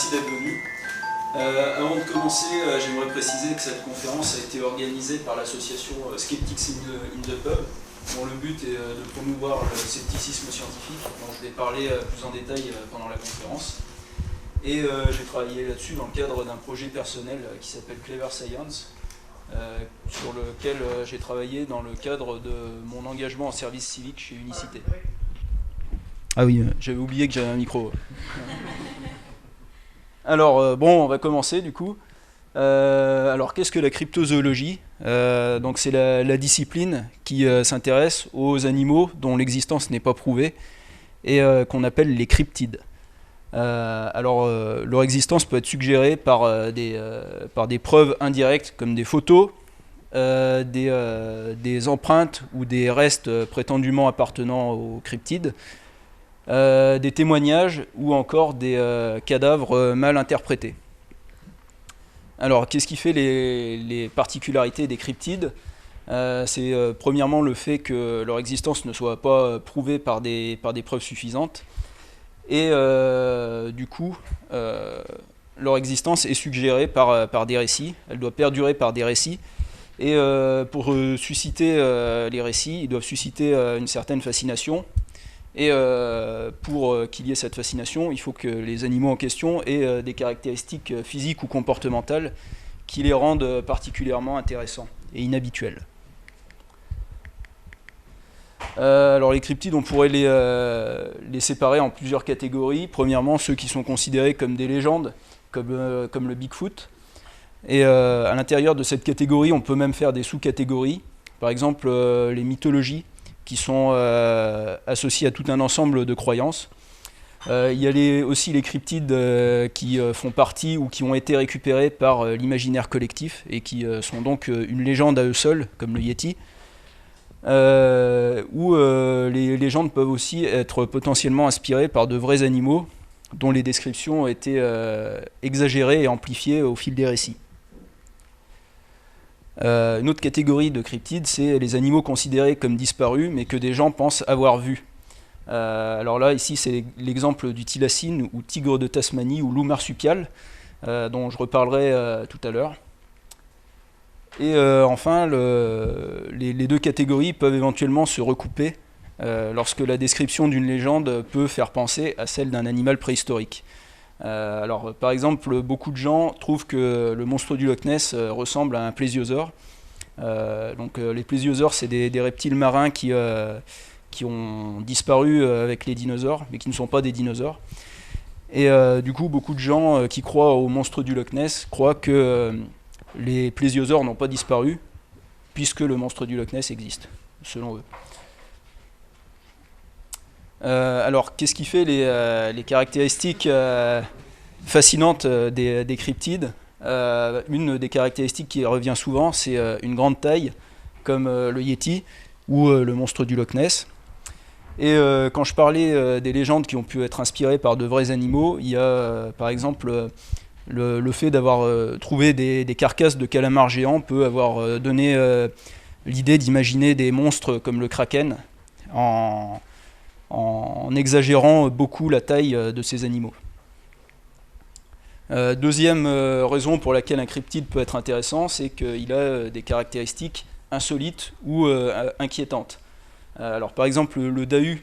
merci d'être venu. Avant de commencer, j'aimerais préciser que cette conférence a été organisée par l'association Skeptics in the Pub, dont le but est de promouvoir le scepticisme scientifique, dont je vais parler plus en détail pendant la conférence. Et j'ai travaillé là-dessus dans le cadre d'un projet personnel qui s'appelle Clever Science, sur lequel j'ai travaillé dans le cadre de mon engagement en service civique chez Unicité. Ah oui, j'avais oublié que j'avais un micro. Alors, bon, on va commencer du coup. Alors, qu'est-ce que la cryptozoologie ? Donc, c'est la discipline qui s'intéresse aux animaux dont l'existence n'est pas prouvée et qu'on appelle les cryptides. Alors, leur existence peut être suggérée par des preuves indirectes comme des photos, des empreintes ou des restes prétendument appartenant aux cryptides, des témoignages ou encore des cadavres mal interprétés. Alors, qu'est-ce qui fait les particularités des cryptides ? C'est premièrement le fait que leur existence ne soit pas prouvée par des preuves suffisantes, et du coup, leur existence est suggérée par des récits, elle doit perdurer par des récits, et pour susciter les récits, ils doivent susciter une certaine fascination. Et pour qu'il y ait cette fascination, il faut que les animaux en question aient des caractéristiques physiques ou comportementales qui les rendent particulièrement intéressants et inhabituels. Alors les cryptides, on pourrait les séparer en plusieurs catégories. Premièrement, ceux qui sont considérés comme des légendes, comme le Bigfoot. Et à l'intérieur de cette catégorie, on peut même faire des sous-catégories. Par exemple, les mythologies, qui sont associés à tout un ensemble de croyances. Il y a aussi les cryptides qui font partie ou qui ont été récupérés par l'imaginaire collectif et qui sont donc une légende à eux seuls, comme le Yéti. Ou les légendes peuvent aussi être potentiellement inspirées par de vrais animaux dont les descriptions ont été exagérées et amplifiées au fil des récits. Une autre catégorie de cryptides, c'est les animaux considérés comme disparus, mais que des gens pensent avoir vus. Alors là, ici, c'est l'exemple du thylacine, ou tigre de Tasmanie, ou loup marsupial, dont je reparlerai tout à l'heure. Et enfin, les deux catégories peuvent éventuellement se recouper lorsque la description d'une légende peut faire penser à celle d'un animal préhistorique. Alors, par exemple, beaucoup de gens trouvent que le monstre du Loch Ness ressemble à un plésiosaure. Les plésiosaures, c'est des reptiles marins qui ont disparu avec les dinosaures, mais qui ne sont pas des dinosaures. Et du coup, beaucoup de gens qui croient au monstre du Loch Ness croient que les plésiosaures n'ont pas disparu, puisque le monstre du Loch Ness existe, selon eux. Alors, qu'est-ce qui fait les caractéristiques fascinantes des cryptides ? Une des caractéristiques qui revient souvent, c'est une grande taille, comme le Yéti ou le monstre du Loch Ness. Et quand je parlais des légendes qui ont pu être inspirées par de vrais animaux, il y a par exemple le fait d'avoir trouvé des carcasses de calamars géants peut avoir donné l'idée d'imaginer des monstres comme le kraken en exagérant beaucoup la taille de ces animaux. Deuxième raison pour laquelle un cryptide peut être intéressant, c'est qu'il a des caractéristiques insolites ou inquiétantes. Alors par exemple le dahu,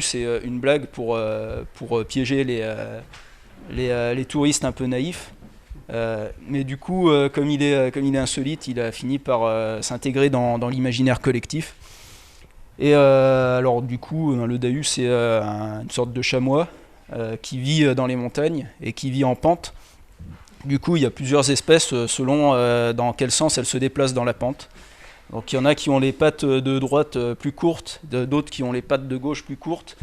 c'est une blague pour piéger les touristes un peu naïfs. Mais du coup, comme il est insolite, il a fini par s'intégrer dans l'imaginaire collectif. Et alors du coup, le dahu, c'est une sorte de chamois qui vit dans les montagnes et qui vit en pente. Du coup, il y a plusieurs espèces selon dans quel sens elles se déplacent dans la pente. Donc il y en a qui ont les pattes de droite plus courtes, d'autres qui ont les pattes de gauche plus courtes.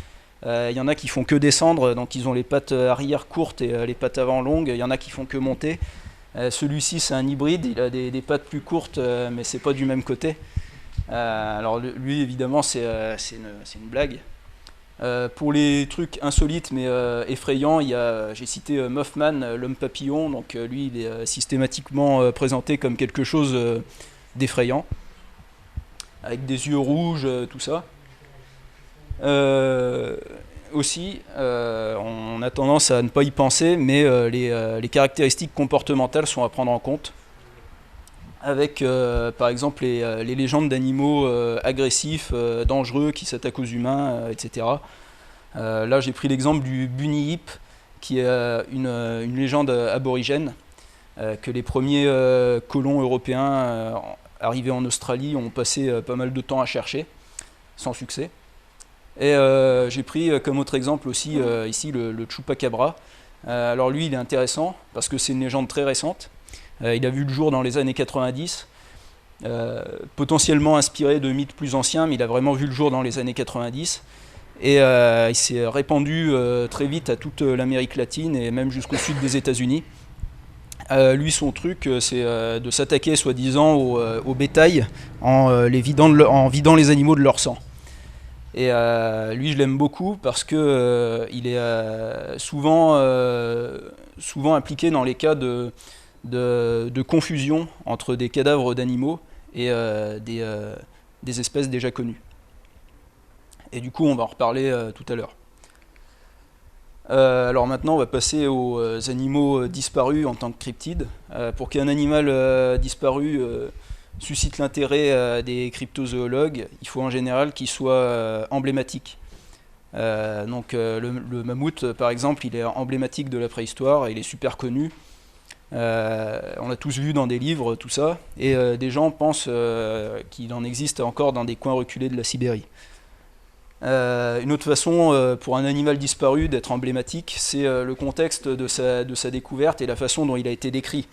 Il y en a qui font que descendre, donc ils ont les pattes arrière courtes et les pattes avant longues. Il y en a qui font que monter. Celui-ci, c'est un hybride, il a des pattes plus courtes, mais c'est pas du même côté. Alors lui, évidemment, c'est une blague. Pour les trucs insolites mais effrayants, j'ai cité Mothman, l'homme papillon. Donc lui, il est systématiquement présenté comme quelque chose d'effrayant, avec des yeux rouges, tout ça. aussi, on a tendance à ne pas y penser, mais les caractéristiques comportementales sont à prendre en compte, avec par exemple les légendes d'animaux agressifs, dangereux, qui s'attaquent aux humains, etc. Là j'ai pris l'exemple du bunyip, qui est une légende aborigène, que les premiers colons européens arrivés en Australie ont passé pas mal de temps à chercher, sans succès. Et j'ai pris comme autre exemple aussi ici le chupacabra. Alors lui il est intéressant parce que c'est une légende très récente. Il a vu le jour dans les années 90, potentiellement inspiré de mythes plus anciens, mais il a vraiment vu le jour dans les années 90. Et il s'est répandu très vite à toute l'Amérique latine et même jusqu'au sud des États-Unis. Lui, son truc, c'est de s'attaquer soi-disant au bétail en vidant les animaux de leur sang. Et lui, je l'aime beaucoup parce que il est souvent impliqué dans les cas de confusion entre des cadavres d'animaux et des espèces déjà connues. Et du coup, on va en reparler tout à l'heure. Alors maintenant, on va passer aux animaux disparus en tant que cryptides. Pour qu'un animal disparu suscite l'intérêt des cryptozoologues, il faut en général qu'il soit emblématique. Le mammouth, par exemple, il est emblématique de la préhistoire, il est super connu. On l'a tous vu dans des livres, tout ça, et des gens pensent qu'il en existe encore dans des coins reculés de la Sibérie. Une autre façon pour un animal disparu d'être emblématique, c'est le contexte de sa découverte et la façon dont il a été décrit.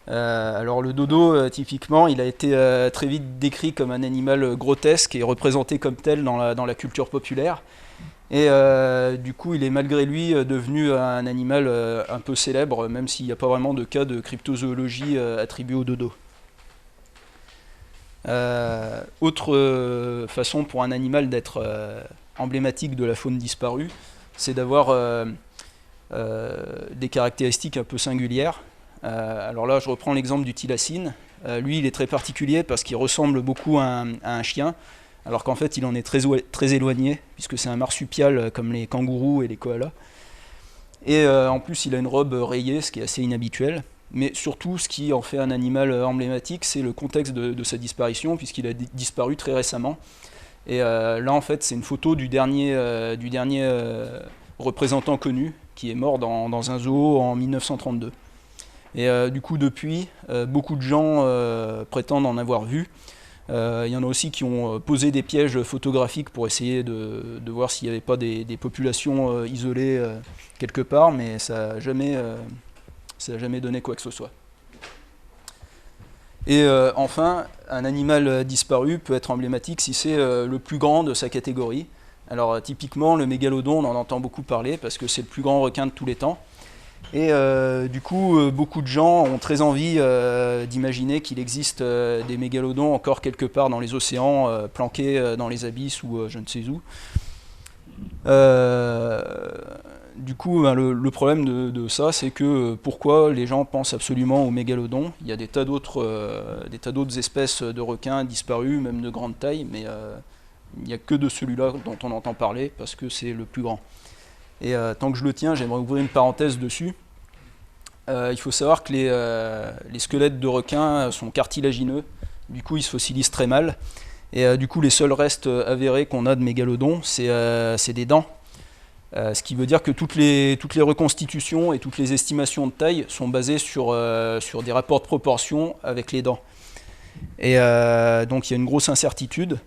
Alors le dodo, typiquement, il a été très vite décrit comme un animal grotesque et représenté comme tel dans la culture populaire. Et du coup, il est malgré lui devenu un animal un peu célèbre, même s'il n'y a pas vraiment de cas de cryptozoologie attribué au dodo. Autre façon pour un animal d'être emblématique de la faune disparue, c'est d'avoir des caractéristiques un peu singulières. Alors là, je reprends l'exemple du thylacine. Lui, il est très particulier parce qu'il ressemble beaucoup à un chien, alors qu'en fait, il en est très éloigné, puisque c'est un marsupial comme les kangourous et les koalas. Et en plus, il a une robe rayée, ce qui est assez inhabituel. Mais surtout, ce qui en fait un animal emblématique, c'est le contexte de sa disparition, puisqu'il a disparu très récemment. Et là, en fait, c'est une photo du dernier représentant connu, qui est mort dans un zoo en 1932. Et du coup, depuis, beaucoup de gens prétendent en avoir vu. Il y en a aussi qui ont posé des pièges photographiques pour essayer de voir s'il n'y avait pas des populations isolées quelque part, mais ça n'a jamais donné quoi que ce soit. Et enfin, un animal disparu peut être emblématique si c'est le plus grand de sa catégorie. Alors typiquement, le mégalodon, on en entend beaucoup parler parce que c'est le plus grand requin de tous les temps. Et du coup, beaucoup de gens ont très envie d'imaginer qu'il existe des mégalodons encore quelque part dans les océans, planqués dans les abysses ou je ne sais où. Du coup, le problème de ça, c'est que pourquoi les gens pensent absolument aux mégalodons. Il y a des tas d'autres espèces de requins disparus, même de grande taille, mais il n'y a que de celui-là dont on entend parler, parce que c'est le plus grand. Et tant que je le tiens, j'aimerais ouvrir une parenthèse dessus. Il faut savoir que les squelettes de requins sont cartilagineux, du coup ils se fossilisent très mal. Et du coup les seuls restes avérés qu'on a de mégalodons, c'est des dents. Ce qui veut dire que toutes les reconstitutions et toutes les estimations de taille sont basées sur des rapports de proportion avec les dents. Et donc il y a une grosse incertitude.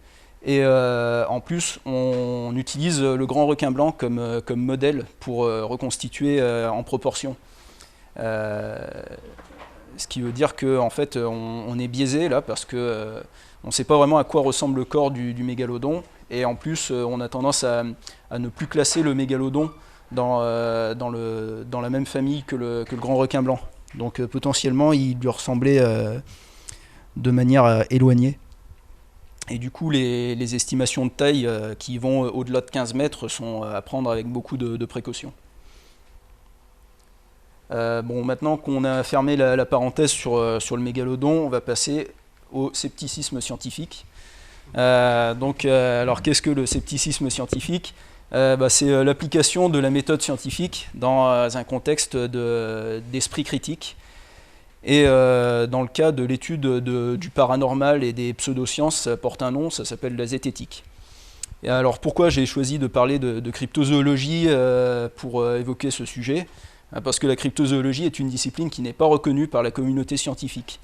Et en plus, on utilise le grand requin blanc comme modèle pour reconstituer en proportion. Ce qui veut dire qu'en fait, on est biaisé là parce que on ne sait pas vraiment à quoi ressemble le corps du mégalodon. Et en plus, on a tendance à ne plus classer le mégalodon dans la même famille que le grand requin blanc. Donc potentiellement, il lui ressemblait de manière éloignée. Et du coup, les estimations de taille qui vont au-delà de 15 mètres sont à prendre avec beaucoup de précautions. Maintenant qu'on a fermé la parenthèse sur le mégalodon, on va passer au scepticisme scientifique. Alors qu'est-ce que le scepticisme scientifique ? C'est l'application de la méthode scientifique dans un contexte d'esprit critique. Et dans le cas de l'étude du paranormal et des pseudosciences, ça porte un nom, ça s'appelle la zététique. Et alors pourquoi j'ai choisi de parler de cryptozoologie pour évoquer ce sujet? Parce que la cryptozoologie est une discipline qui n'est pas reconnue par la communauté scientifique,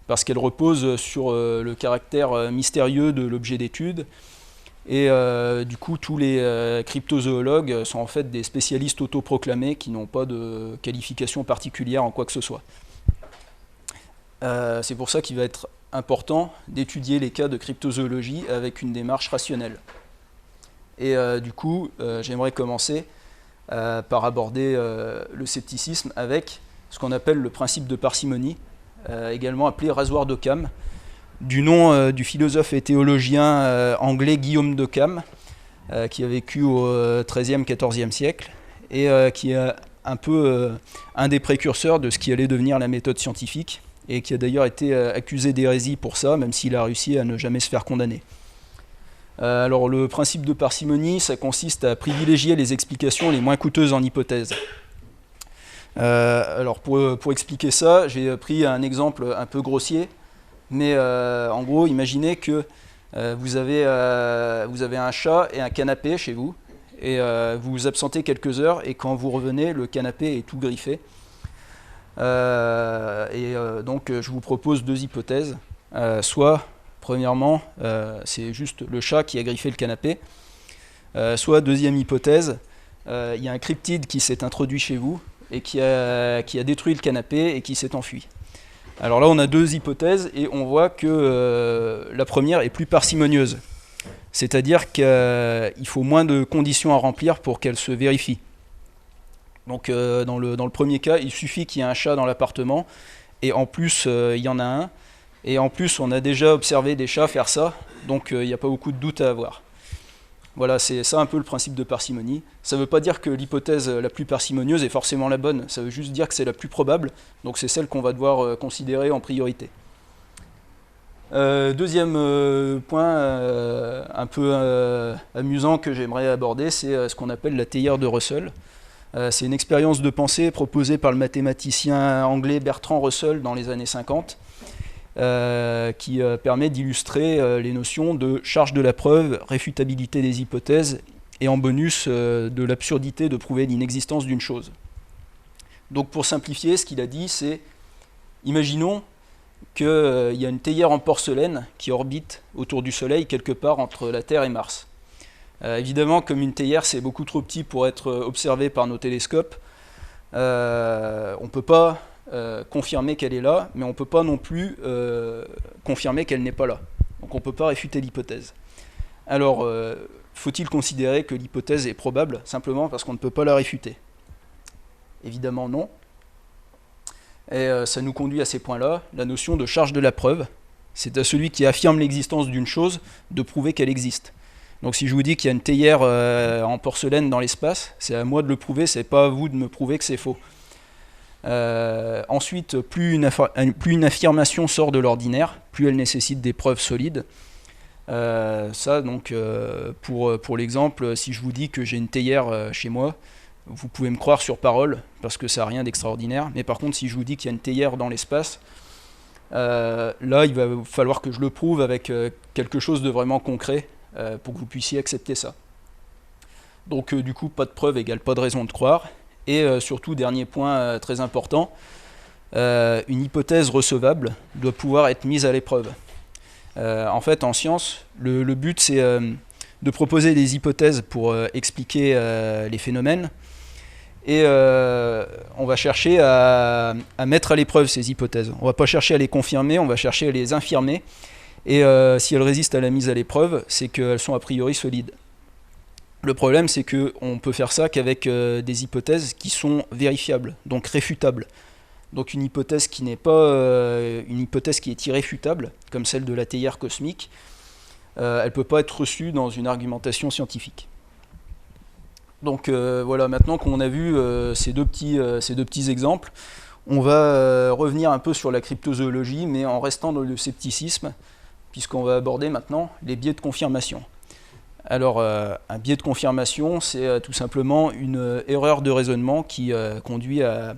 parce qu'elle repose sur le caractère mystérieux de l'objet d'étude, et du coup tous les cryptozoologues sont en fait des spécialistes autoproclamés qui n'ont pas de qualification particulière en quoi que ce soit. C'est pour ça qu'il va être important d'étudier les cas de cryptozoologie avec une démarche rationnelle. Et du coup, j'aimerais commencer par aborder le scepticisme avec ce qu'on appelle le principe de parcimonie, également appelé rasoir d'Occam, du nom du philosophe et théologien anglais Guillaume d'Occam, qui a vécu au XIIIe, XIVe siècle, et qui est un peu un des précurseurs de ce qui allait devenir la méthode scientifique, et qui a d'ailleurs été accusé d'hérésie pour ça, même s'il a réussi à ne jamais se faire condamner. Alors le principe de parcimonie, ça consiste à privilégier les explications les moins coûteuses en hypothèse. Alors pour expliquer ça, j'ai pris un exemple un peu grossier, mais en gros, imaginez que vous avez un chat et un canapé chez vous, et vous vous absentez quelques heures, et quand vous revenez, le canapé est tout griffé. Donc je vous propose deux hypothèses. Soit, premièrement, c'est juste le chat qui a griffé le canapé. Soit, deuxième hypothèse, il y a un cryptide qui s'est introduit chez vous et qui a détruit le canapé et qui s'est enfui. Alors là, on a deux hypothèses et on voit que la première est plus parcimonieuse. C'est-à-dire qu'il faut moins de conditions à remplir pour qu'elle se vérifie. Donc dans le premier cas, il suffit qu'il y ait un chat dans l'appartement, et en plus il y en a un, et en plus on a déjà observé des chats faire ça, donc il n'y a pas beaucoup de doute à avoir. Voilà, c'est ça un peu le principe de parcimonie. Ça ne veut pas dire que l'hypothèse la plus parcimonieuse est forcément la bonne, ça veut juste dire que c'est la plus probable, donc c'est celle qu'on va devoir considérer en priorité. Deuxième point un peu amusant que j'aimerais aborder, c'est ce qu'on appelle la théière de Russell. C'est une expérience de pensée proposée par le mathématicien anglais Bertrand Russell dans les années 50, qui permet d'illustrer les notions de charge de la preuve, réfutabilité des hypothèses, et en bonus de l'absurdité de prouver l'inexistence d'une chose. Donc pour simplifier, ce qu'il a dit, c'est, imaginons qu'il y a une théière en porcelaine qui orbite autour du Soleil quelque part entre la Terre et Mars. Évidemment, comme une théière, c'est beaucoup trop petit pour être observé par nos télescopes. On ne peut pas confirmer qu'elle est là, mais on ne peut pas non plus confirmer qu'elle n'est pas là. Donc on ne peut pas réfuter l'hypothèse. Alors, faut-il considérer que l'hypothèse est probable simplement parce qu'on ne peut pas la réfuter? Évidemment non. Et ça nous conduit à ces points-là, la notion de charge de la preuve. C'est à celui qui affirme l'existence d'une chose de prouver qu'elle existe. Donc si je vous dis qu'il y a une théière en porcelaine dans l'espace, c'est à moi de le prouver, c'est pas à vous de me prouver que c'est faux. Ensuite, plus une affirmation sort de l'ordinaire, plus elle nécessite des preuves solides. Ça, donc, pour l'exemple, si je vous dis que j'ai une théière chez moi, vous pouvez me croire sur parole, parce que ça n'a rien d'extraordinaire. Mais par contre, si je vous dis qu'il y a une théière dans l'espace, là, il va falloir que je le prouve avec quelque chose de vraiment concret, pour que vous puissiez accepter ça. Donc du coup, pas de preuve égale pas de raison de croire. Et surtout, dernier point très important, une hypothèse recevable doit pouvoir être mise à l'épreuve. En fait, en science, le but c'est de proposer des hypothèses pour expliquer les phénomènes. Et on va chercher à mettre à l'épreuve ces hypothèses. On ne va pas chercher à les confirmer, on va chercher à les infirmer. Et si elles résistent à la mise à l'épreuve, c'est qu'elles sont a priori solides. Le problème, c'est qu'on peut faire ça qu'avec des hypothèses qui sont vérifiables, donc réfutables. Donc une hypothèse qui n'est pas une hypothèse qui est irréfutable, comme celle de la théière cosmique, elle ne peut pas être reçue dans une argumentation scientifique. Donc voilà, maintenant qu'on a vu ces deux petits exemples, on va revenir un peu sur la cryptozoologie, mais en restant dans le scepticisme, puisqu'on va aborder maintenant les biais de confirmation. Alors, un biais de confirmation, c'est tout simplement une erreur de raisonnement qui conduit à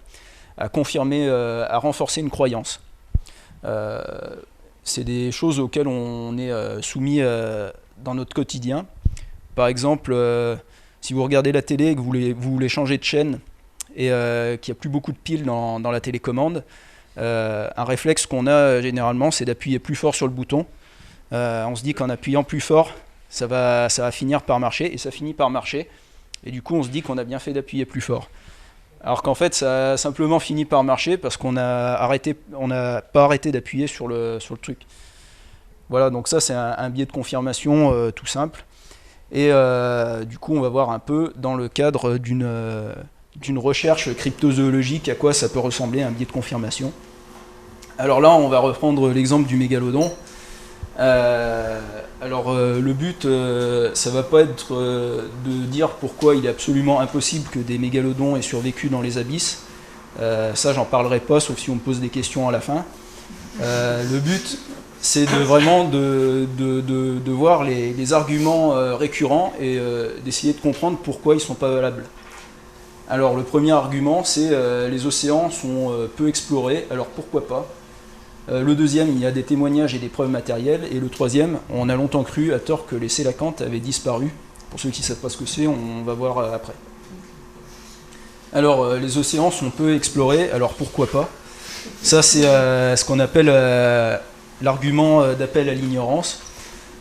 confirmer, à renforcer une croyance. C'est des choses auxquelles on est soumis dans notre quotidien. Par exemple, si vous regardez la télé et que vous voulez changer de chaîne et qu'il n'y a plus beaucoup de piles dans la télécommande, un réflexe qu'on a généralement, c'est d'appuyer plus fort sur le bouton. On se dit qu'en appuyant plus fort, ça va finir par marcher, et ça finit par marcher. Et du coup, on se dit qu'on a bien fait d'appuyer plus fort. Alors qu'en fait, ça a simplement fini par marcher parce qu'on n'a pas arrêté d'appuyer sur le truc. Voilà, donc ça c'est un biais de confirmation tout simple. Et du coup, on va voir un peu dans le cadre d'une recherche cryptozoologique à quoi ça peut ressembler un biais de confirmation. Alors là, on va reprendre l'exemple du mégalodon. Le but, ça va pas être de dire pourquoi il est absolument impossible que des mégalodons aient survécu dans les abysses. Ça, j'en parlerai pas, sauf si on me pose des questions à la fin. Le but, c'est vraiment de voir les arguments récurrents et d'essayer de comprendre pourquoi ils sont pas valables. Alors, le premier argument, c'est les océans sont peu explorés, alors pourquoi pas ? Le deuxième, il y a des témoignages et des preuves matérielles. Et le troisième, on a longtemps cru à tort que les sélacantes avaient disparu. Pour ceux qui ne savent pas ce que c'est, on va voir après. Alors, les océans sont peu explorés, alors pourquoi pas ? Ça, c'est ce qu'on appelle l'argument d'appel à l'ignorance.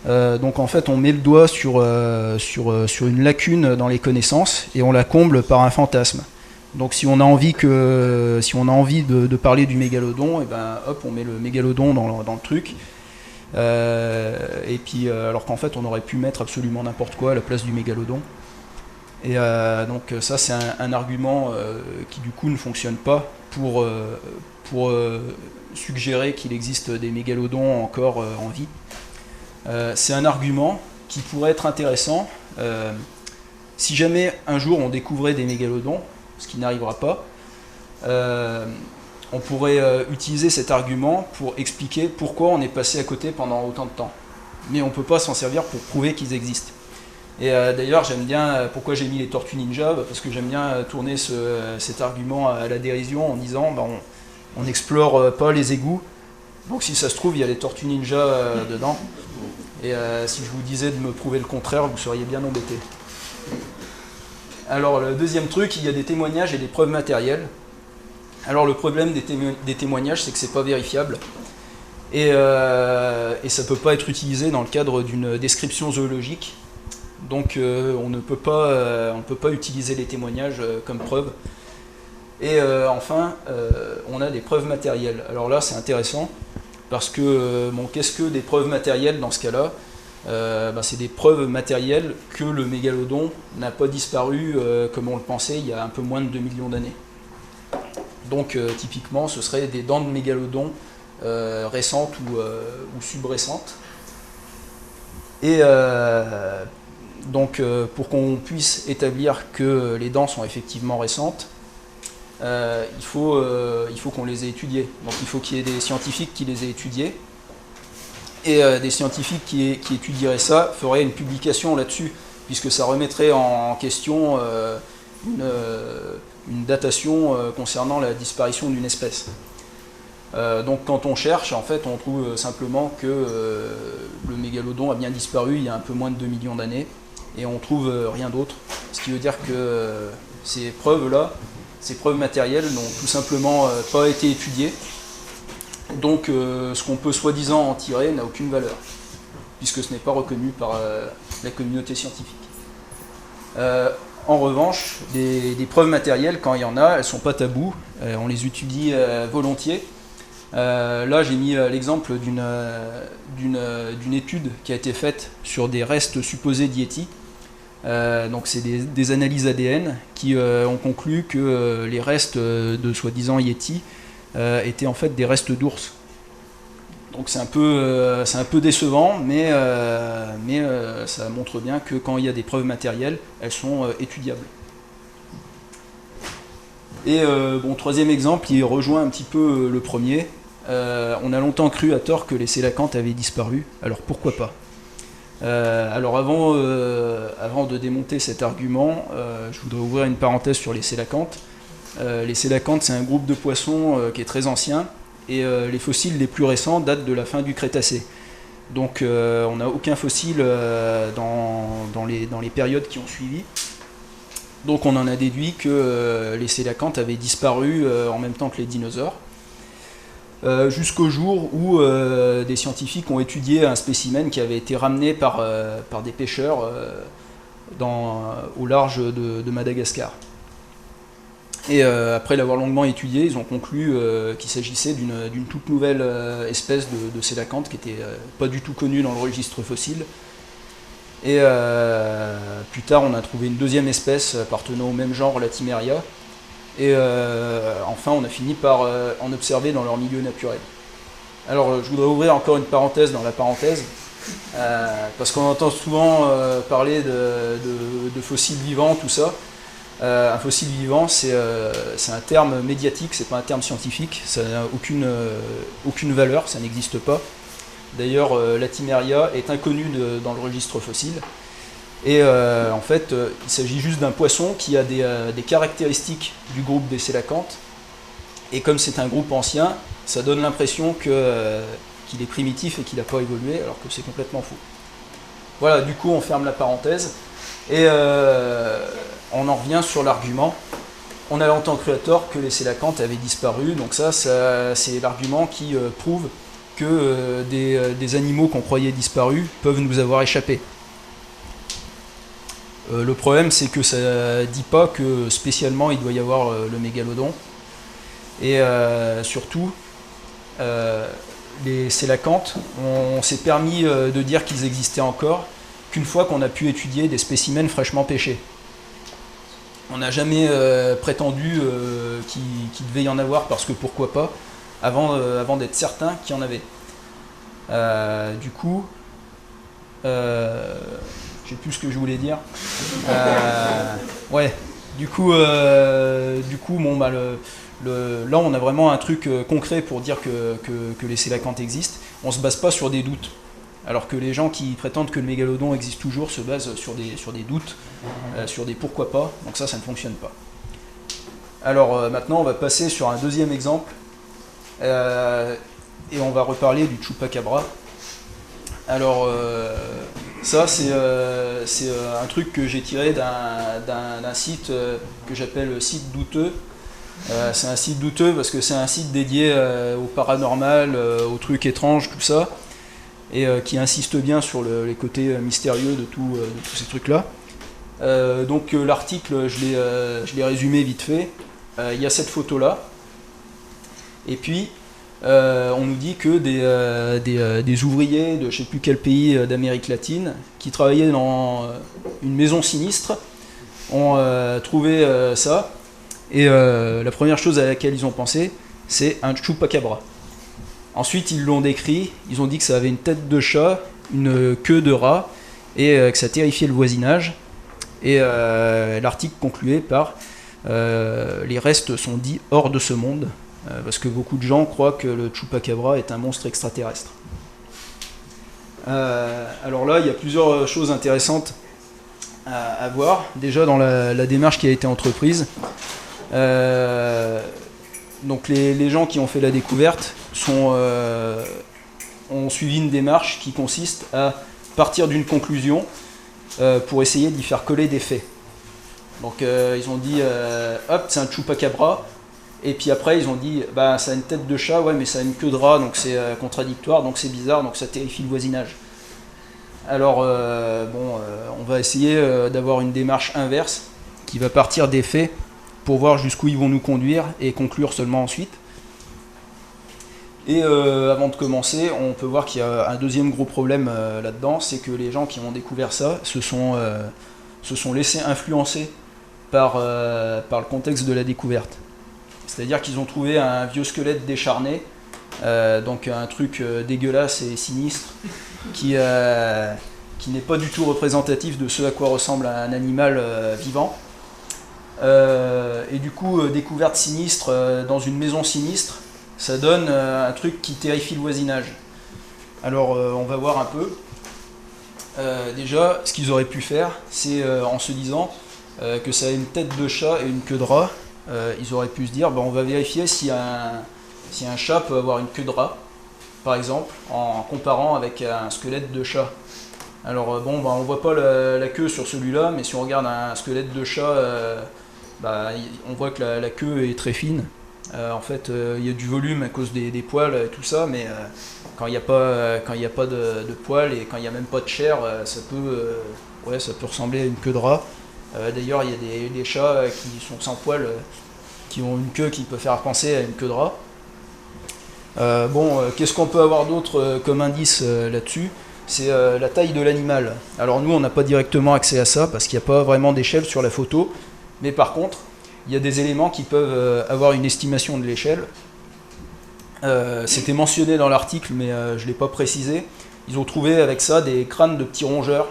Donc en fait, on met le doigt sur une lacune dans les connaissances et on la comble par un fantasme. Donc si on a envie de parler du mégalodon, et ben hop, on met le mégalodon dans le truc. Et puis alors qu'en fait on aurait pu mettre absolument n'importe quoi à la place du mégalodon. Et donc ça c'est un argument qui du coup ne fonctionne pas pour suggérer qu'il existe des mégalodons encore en vie. C'est un argument qui pourrait être intéressant si jamais un jour on découvrait des mégalodons, ce qui n'arrivera pas, on pourrait utiliser cet argument pour expliquer pourquoi on est passé à côté pendant autant de temps. Mais on ne peut pas s'en servir pour prouver qu'ils existent. Et d'ailleurs, j'aime bien, pourquoi j'ai mis les tortues ninja, parce que j'aime bien tourner cet argument à la dérision en disant on n'explore pas les égouts, donc si ça se trouve, il y a les tortues ninja dedans. Et si je vous disais de me prouver le contraire, vous seriez bien embêtés. Alors le deuxième truc, il y a des témoignages et des preuves matérielles. Alors le problème des témoignages, c'est que c'est pas vérifiable et ça peut pas être utilisé dans le cadre d'une description zoologique. Donc on ne peut pas utiliser les témoignages comme preuve. Et enfin, on a des preuves matérielles. Alors là, c'est intéressant parce que qu'est-ce que des preuves matérielles dans ce cas-là ? C'est des preuves matérielles que le mégalodon n'a pas disparu comme on le pensait il y a un peu moins de 2 millions d'années. Donc typiquement ce serait des dents de mégalodon récentes ou subrécentes. Et pour qu'on puisse établir que les dents sont effectivement récentes, il faut qu'on les ait étudiées. Donc il faut qu'il y ait des scientifiques qui les aient étudiées. Et des scientifiques qui étudieraient ça feraient une publication là-dessus, puisque ça remettrait en question une datation concernant la disparition d'une espèce. Donc quand on cherche, en fait, on trouve simplement que le mégalodon a bien disparu il y a un peu moins de 2 millions d'années, et on trouve rien d'autre. Ce qui veut dire que ces preuves-là, ces preuves matérielles n'ont tout simplement pas été étudiées. Donc ce qu'on peut soi-disant en tirer n'a aucune valeur, puisque ce n'est pas reconnu par la communauté scientifique. En revanche, des preuves matérielles, quand il y en a, elles ne sont pas tabous, on les étudie volontiers. Là, j'ai mis l'exemple d'une étude qui a été faite sur des restes supposés d'Yétis. Donc c'est des analyses ADN qui ont conclu que les restes de soi-disant Yétis étaient en fait des restes d'ours. Donc c'est un peu décevant, mais ça montre bien que quand il y a des preuves matérielles, elles sont étudiables. Et troisième exemple, il rejoint un petit peu le premier. On a longtemps cru à tort que les sélacantes avaient disparu, alors pourquoi pas ? Alors avant de démonter cet argument, je voudrais ouvrir une parenthèse sur les sélacantes. Les sélacantes, c'est un groupe de poissons qui est très ancien, et les fossiles les plus récents datent de la fin du Crétacé. Donc on n'a aucun fossile dans les périodes qui ont suivi. Donc on en a déduit que les sélacantes avaient disparu en même temps que les dinosaures. Jusqu'au jour où des scientifiques ont étudié un spécimen qui avait été ramené par des pêcheurs au large de Madagascar. Et après l'avoir longuement étudié, ils ont conclu qu'il s'agissait d'une toute nouvelle espèce de sélacanthe qui n'était pas du tout connue dans le registre fossile. Et plus tard, on a trouvé une deuxième espèce appartenant au même genre, la Timeria. Et enfin, on a fini par en observer dans leur milieu naturel. Alors, je voudrais ouvrir encore une parenthèse dans la parenthèse, parce qu'on entend souvent parler de fossiles vivants, tout ça. Un fossile vivant, c'est un terme médiatique, c'est pas un terme scientifique, ça n'a aucune valeur, ça n'existe pas. D'ailleurs, la Timeria est inconnue dans le registre fossile. Et en fait, il s'agit juste d'un poisson qui a des caractéristiques du groupe des sélacantes. Et comme c'est un groupe ancien, ça donne l'impression qu'il est primitif et qu'il n'a pas évolué, alors que c'est complètement faux. Voilà, du coup, on ferme la parenthèse. Et on en revient sur l'argument. On a longtemps cru à tort que les sélacantes avaient disparu. Donc ça c'est l'argument qui prouve que des animaux qu'on croyait disparus peuvent nous avoir échappé. Le problème, c'est que ça ne dit pas que spécialement il doit y avoir le mégalodon. Et surtout, les sélacantes, on s'est permis de dire qu'ils existaient encore qu'une fois qu'on a pu étudier des spécimens fraîchement pêchés. On n'a jamais prétendu qu'il devait y en avoir, parce que pourquoi pas, avant d'être certain qu'il y en avait. Du coup, je sais plus ce que je voulais dire. Ouais. Du coup, bon, bah, là, on a vraiment un truc concret pour dire que les sélacantes existent. On ne se base pas sur des doutes. Alors que les gens qui prétendent que le mégalodon existe toujours se basent sur des doutes, sur des pourquoi pas. Donc ça ne fonctionne pas. Alors maintenant, on va passer sur un deuxième exemple. Et on va reparler du chupacabra. Alors ça c'est un truc que j'ai tiré d'un site que j'appelle site douteux. C'est un site douteux parce que c'est un site dédié au paranormal, aux trucs étranges, tout ça, et qui insiste bien sur les côtés mystérieux de tous ces trucs-là. Donc l'article, je l'ai résumé vite fait. Il y a cette photo-là. Et puis, on nous dit que des ouvriers de je ne sais plus quel pays d'Amérique latine qui travaillaient dans une maison sinistre ont trouvé ça. Et la première chose à laquelle ils ont pensé, c'est un chupacabra. Ensuite, ils l'ont décrit, ils ont dit que ça avait une tête de chat, une queue de rat, et que ça terrifiait le voisinage. Et l'article concluait par les restes sont dits hors de ce monde. Parce que beaucoup de gens croient que le chupacabra est un monstre extraterrestre. Alors là, il y a plusieurs choses intéressantes à voir. Déjà dans la démarche qui a été entreprise. Donc les gens qui ont fait la découverte ont suivi une démarche qui consiste à partir d'une conclusion pour essayer d'y faire coller des faits. Donc ils ont dit hop, c'est un chupacabra. Et puis après, ils ont dit, bah, ça a une tête de chat, ouais, mais ça a une queue de rat, donc c'est contradictoire, donc c'est bizarre, donc ça terrifie le voisinage. Alors, on va essayer d'avoir une démarche inverse, qui va partir des faits, pour voir jusqu'où ils vont nous conduire, et conclure seulement ensuite. Et avant de commencer, on peut voir qu'il y a un deuxième gros problème là-dedans, c'est que les gens qui ont découvert ça se sont laissés influencer par le contexte de la découverte. C'est-à-dire qu'ils ont trouvé un vieux squelette décharné, donc un truc dégueulasse et sinistre, qui n'est pas du tout représentatif de ce à quoi ressemble un animal vivant. Et du coup, découverte sinistre dans une maison sinistre, ça donne un truc qui terrifie le voisinage. Alors on va voir un peu. Déjà, ce qu'ils auraient pu faire, c'est en se disant que ça a une tête de chat et une queue de rat, ils auraient pu se dire, on va vérifier si un chat peut avoir une queue de rat, par exemple, en comparant avec un squelette de chat. Alors on voit pas la queue sur celui-là, mais si on regarde un squelette de chat, on voit que la queue est très fine. En fait, il y a du volume à cause des poils et tout ça, mais quand il n'y a pas de poils et quand il n'y a même pas de chair, ça peut ressembler à une queue de rat. D'ailleurs, il y a des chats qui sont sans poils, qui ont une queue qui peut faire penser à une queue de rat. Qu'est-ce qu'on peut avoir d'autre comme indice là-dessus? C'est la taille de l'animal. Alors nous, on n'a pas directement accès à ça parce qu'il n'y a pas vraiment d'échelle sur la photo, mais par contre, il y a des éléments qui peuvent avoir une estimation de l'échelle. C'était mentionné dans l'article, mais je ne l'ai pas précisé. Ils ont trouvé avec ça des crânes de petits rongeurs,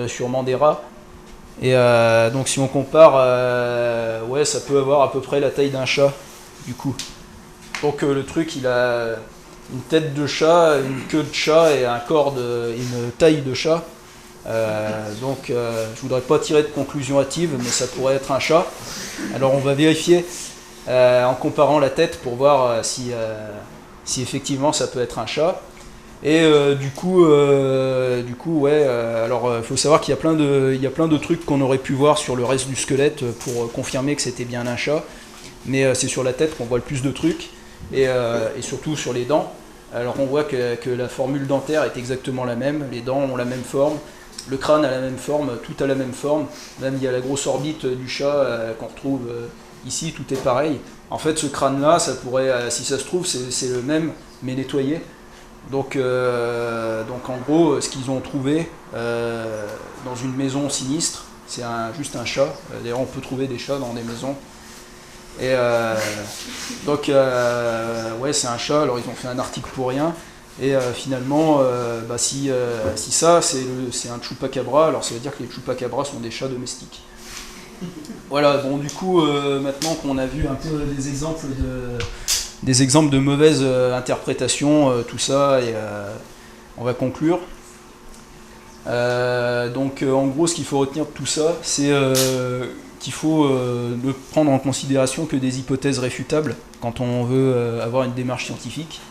sûrement des rats. Et donc si on compare, ça peut avoir à peu près la taille d'un chat, du coup. Donc le truc, il a une tête de chat, une queue de chat et un corps une taille de chat. Je voudrais pas tirer de conclusion hâtive, mais ça pourrait être un chat. Alors on va vérifier en comparant la tête pour voir si effectivement ça peut être un chat. Et il faut savoir qu'il y a plein de trucs qu'on aurait pu voir sur le reste du squelette pour confirmer que c'était bien un chat. Mais c'est sur la tête qu'on voit le plus de trucs et surtout sur les dents. Alors on voit que la formule dentaire est exactement la même, les dents ont la même forme, le crâne a la même forme, tout a la même forme, même il y a la grosse orbite du chat qu'on retrouve ici, tout est pareil. En fait ce crâne là, ça pourrait, si ça se trouve, c'est le même mais nettoyé. Donc en gros, ce qu'ils ont trouvé dans une maison sinistre, c'est juste un chat. D'ailleurs on peut trouver des chats dans des maisons. Et c'est un chat, alors ils ont fait un article pour rien. Et finalement, si ça c'est un chupacabra, alors ça veut dire que les chupacabras sont des chats domestiques. Voilà, du coup, maintenant qu'on a vu un peu des exemples de mauvaises interprétations, tout ça, et on va conclure. En gros, ce qu'il faut retenir de tout ça, c'est qu'il faut ne prendre en considération que des hypothèses réfutables quand on veut avoir une démarche scientifique.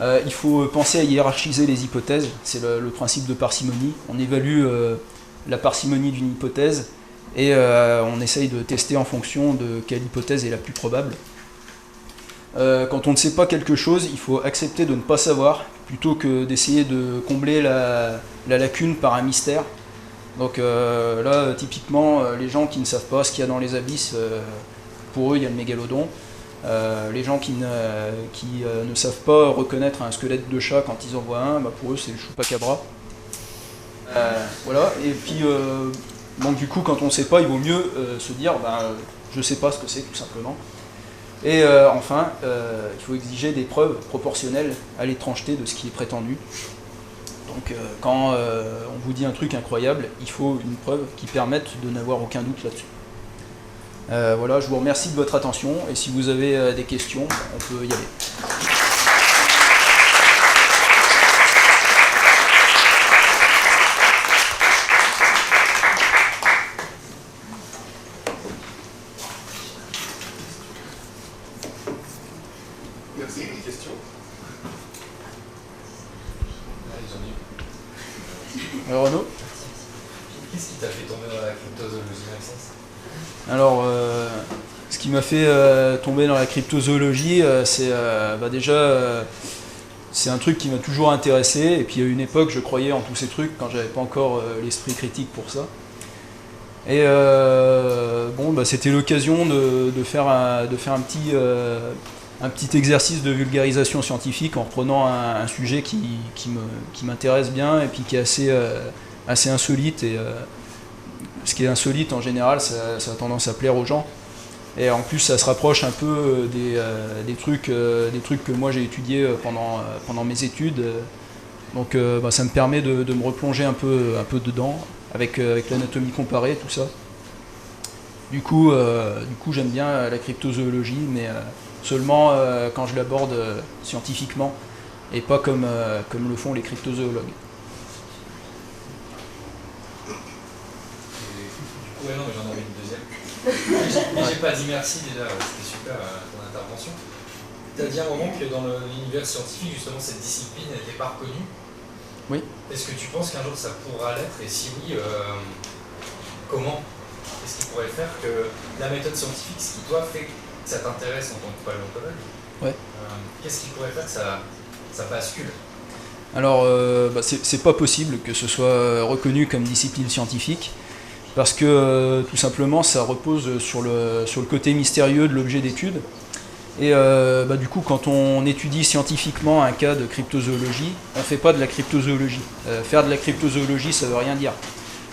Il faut penser à hiérarchiser les hypothèses, c'est le principe de parcimonie. On évalue la parcimonie d'une hypothèse et on essaye de tester en fonction de quelle hypothèse est la plus probable. Quand on ne sait pas quelque chose, il faut accepter de ne pas savoir plutôt que d'essayer de combler la lacune par un mystère. Donc là, typiquement, les gens qui ne savent pas ce qu'il y a dans les abysses, pour eux, il y a le mégalodon. Les gens qui ne savent pas reconnaître un squelette de chat quand ils en voient un, pour eux, c'est le chupacabra. Voilà, et puis, du coup, quand on ne sait pas, il vaut mieux se dire, je ne sais pas ce que c'est, tout simplement. Et enfin, il faut exiger des preuves proportionnelles à l'étrangeté de ce qui est prétendu. Donc quand on vous dit un truc incroyable, il faut une preuve qui permette de n'avoir aucun doute là-dessus. Voilà, je vous remercie de votre attention et si vous avez des questions, on peut y aller. Merci, une question. Alors Renaud ? Qu'est-ce qui t'a fait tomber dans la cryptozoologie, Maxence ? Alors, ce qui m'a fait tomber dans la cryptozoologie, c'est un truc qui m'a toujours intéressé. Et puis à une époque, je croyais en tous ces trucs quand j'avais pas encore l'esprit critique pour ça. Et c'était l'occasion de faire un petit exercice de vulgarisation scientifique en reprenant un sujet qui m'intéresse bien et puis qui est assez insolite. Et ce qui est insolite en général, ça a tendance à plaire aux gens. Et en plus, ça se rapproche un peu des trucs que moi j'ai étudiés pendant mes études. Donc ça me permet de me replonger un peu dedans, avec l'anatomie comparée, tout ça. Du coup, j'aime bien la cryptozoologie, mais seulement quand je l'aborde scientifiquement, et pas comme le font les cryptozoologues. J'ai pas dit merci déjà, c'était super ton intervention. Tu as dit à un moment que dans l'univers scientifique, justement, cette discipline n'était pas reconnue. Oui. Est-ce que tu penses qu'un jour ça pourra l'être? Et si oui, comment? Qu'est-ce qui pourrait faire que la méthode scientifique, ce qui toi fait que ça t'intéresse en tant que paléontologue, Ouais. Qu'est-ce qui pourrait faire que ça bascule? Alors, c'est pas possible que ce soit reconnu comme discipline scientifique, parce que tout simplement ça repose sur le côté mystérieux de l'objet d'étude. Et du coup, quand on étudie scientifiquement un cas de cryptozoologie, on ne fait pas de la cryptozoologie. Faire de la cryptozoologie, ça ne veut rien dire.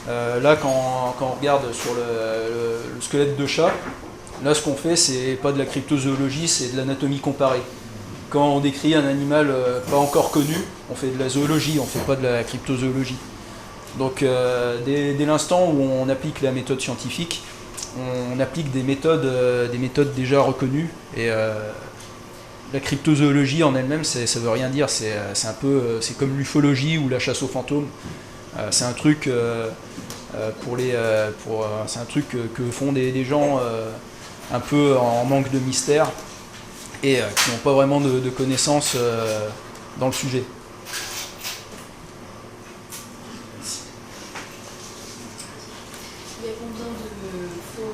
Là, quand on regarde sur le squelette de chat, là, ce qu'on fait, c'est pas de la cryptozoologie, c'est de l'anatomie comparée. Quand on décrit un animal pas encore connu, on fait de la zoologie, on ne fait pas de la cryptozoologie. Donc, dès l'instant où on applique la méthode scientifique, on applique des méthodes déjà reconnues, et la cryptozoologie en elle-même, ça veut rien dire. C'est comme l'ufologie ou la chasse aux fantômes. C'est un truc c'est un truc que font des gens un peu en manque de mystère et qui n'ont pas vraiment de connaissances dans le sujet. Il y a combien de faux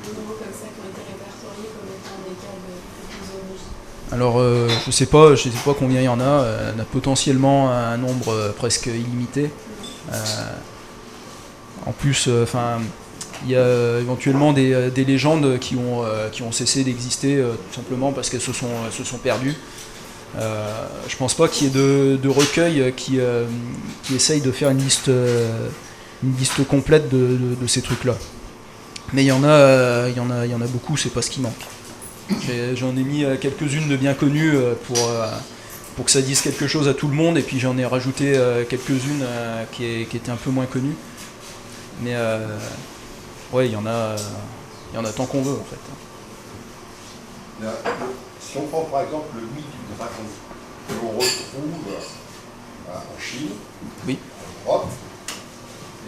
numéros comme ça qui ont été répertoriés comme étant des cas de cryptozoologie? Alors je sais pas combien il y en a. On a potentiellement un nombre presque illimité. En plus, il y a éventuellement des légendes qui ont cessé d'exister tout simplement parce qu'elles se sont perdues. Je pense pas qu'il y ait de recueils qui essayent de faire une liste complète de ces trucs-là. Mais il y en a beaucoup, c'est pas ce qui manque. J'en ai mis quelques-unes de bien connues pour que ça dise quelque chose à tout le monde, et puis j'en ai rajouté quelques-unes qui étaient un peu moins connues. Mais ouais, il y en a tant qu'on veut en fait. Si on prend par exemple le mythe du dragon, que l'on retrouve en Chine, Oui. en Europe,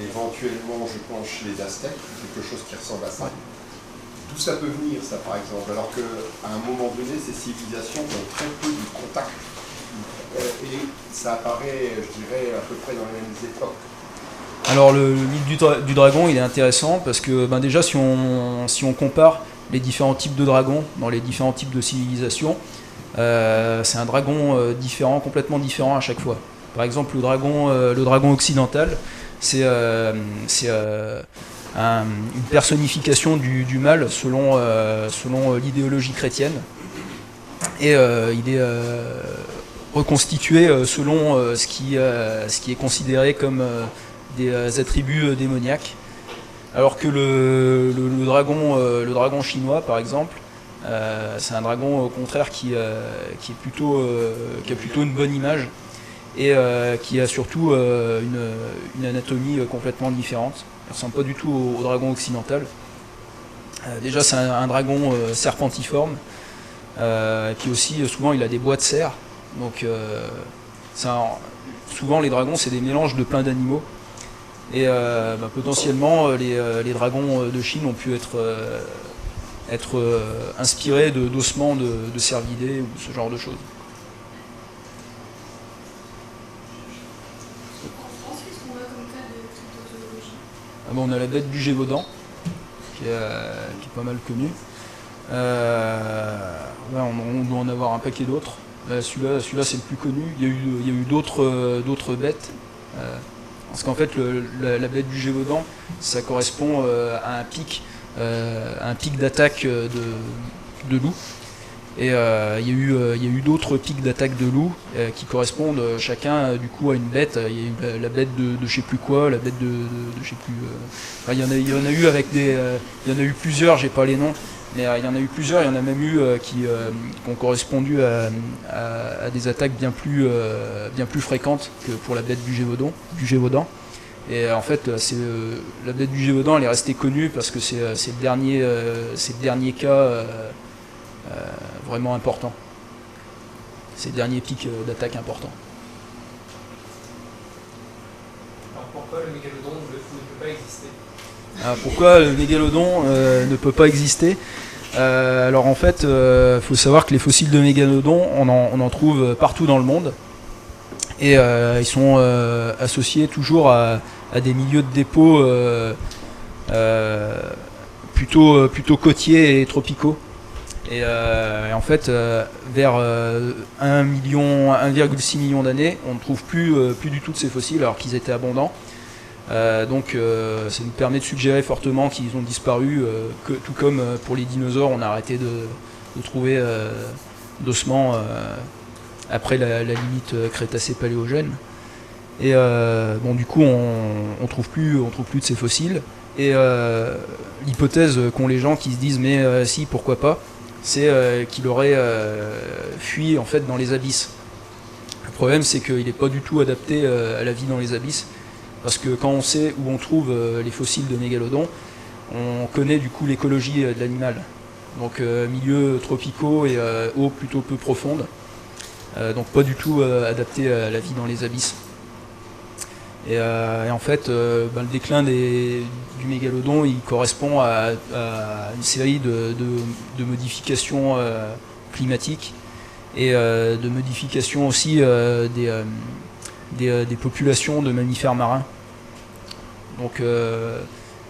éventuellement je pense chez les Aztèques, quelque chose qui ressemble à ça. Ouais. D'où ça peut venir ça par exemple, alors qu'à un moment donné ces civilisations ont très peu de contact. Et ça apparaît, je dirais, à peu près dans les mêmes époques. Alors le mythe du dragon, il est intéressant parce que déjà si on compare les différents types de dragons dans les différents types de civilisations, c'est un dragon différent, complètement différent à chaque fois. Par exemple, le dragon occidental, c'est une personnification du mal selon l'idéologie chrétienne, et il est reconstitué selon ce qui est considéré comme des attributs démoniaques, alors que le dragon chinois par exemple, c'est un dragon au contraire qui a plutôt une bonne image, et qui a surtout une anatomie complètement différente. Il ne ressemble pas du tout au dragon occidental. Déjà c'est un dragon serpentiforme, et puis aussi souvent il a des bois de serre, donc souvent les dragons c'est des mélanges de plein d'animaux. Et potentiellement les dragons de Chine ont pu être inspirés d'ossements de cervidés ou ce genre de choses. En France, qu'est-ce qu'on a comme cas de cryptozoologie? On a la bête du Gévaudan, qui est pas mal connue. On doit en avoir un paquet d'autres. Celui-là c'est le plus connu. Il y a eu d'autres bêtes. Parce qu'en fait, la bête du Gévaudan, ça correspond à un pic d'attaque de loup. Et il y a eu d'autres pics d'attaque de loup qui correspondent chacun du coup à une bête. Il y a eu la bête de je sais plus quoi, la bête de je sais plus. Il y en a eu il y en a eu plusieurs, j'ai pas les noms. Mais il y en a eu plusieurs, il y en a même eu qui ont correspondu à des attaques bien plus fréquentes que pour la bête du Gévaudan. Et en fait, la bête du Gévaudan, elle est restée connue parce que c'est le dernier cas vraiment important. C'est le dernier pic d'attaque important. Alors pourquoi le mégalodon ne peut pas exister? Alors, pourquoi le mégalodon ne peut pas exister? Alors en fait, faut savoir que les fossiles de mégalodon, on en trouve partout dans le monde. Et ils sont associés toujours à des milieux de dépôt plutôt côtiers et tropicaux. Et en fait, vers 1,6 million d'années, on ne trouve plus du tout de ces fossiles alors qu'ils étaient abondants. Donc ça nous permet de suggérer fortement qu'ils ont disparu, tout comme pour les dinosaures, on a arrêté de trouver d'ossements après la limite Crétacé-Paléogène. Et bon, du coup, on trouve plus de ces fossiles. Et l'hypothèse qu'ont les gens qui se disent mais si, pourquoi pas, c'est qu'il aurait fui en fait dans les abysses. Le problème, c'est qu'il n'est pas du tout adapté à la vie dans les abysses. Parce que quand on sait où on trouve les fossiles de mégalodons, on connaît du coup l'écologie de l'animal. Donc milieux tropicaux et eau plutôt peu profonde. Donc pas du tout adapté à la vie dans les abysses. Et en fait, le déclin du mégalodon, il correspond à une série de modifications climatiques et de modifications aussi des populations de mammifères marins. Donc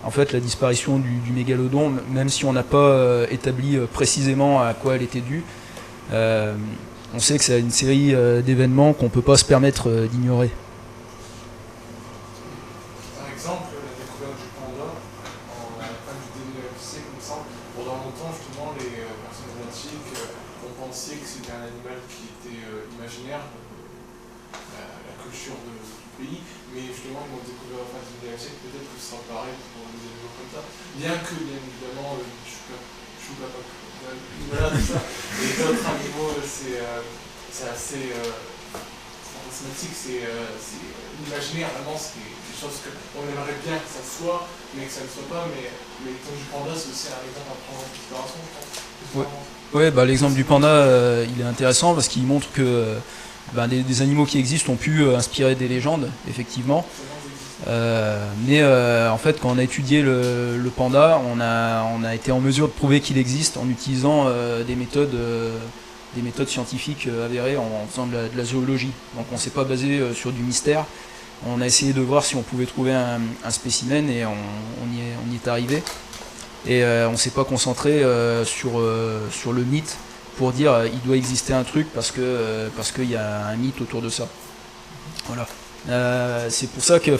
en fait la disparition du mégalodon, même si on n'a pas établi précisément à quoi elle était due, on sait que c'est une série d'événements qu'on ne peut pas se permettre d'ignorer. Par exemple, la découverte du panda en fin du 19e siècle, il me semble, pendant longtemps justement les personnes antiques ont pensé que c'était un animal qui était imaginaire, la culture du pays, mais justement ils l'ont découvert en fin du 19e siècle, peut-être que ce sera pareil pour les animaux comme ça, bien que bien évidemment voilà, tout ça. Et d'autres animaux, c'est assez fantasmatique, c'est imaginaire, vraiment, c'est des choses qu'on aimerait bien que ça soit, mais que ça ne soit pas, mais l'exemple du panda, c'est aussi un exemple à prendre en considération, je pense. Ouais, l'exemple du panda, il est intéressant parce qu'il montre que des animaux qui existent ont pu inspirer des légendes, effectivement. Mais en fait, quand on a étudié le panda, on a été en mesure de prouver qu'il existe en utilisant des méthodes scientifiques avérées en faisant de la zoologie. Donc on ne s'est pas basé sur du mystère. On a essayé de voir si on pouvait trouver un spécimen et on y est arrivé. Et on ne s'est pas concentré sur le mythe pour dire il doit exister un truc parce qu'il y a un mythe autour de ça. Voilà. C'est pour ça que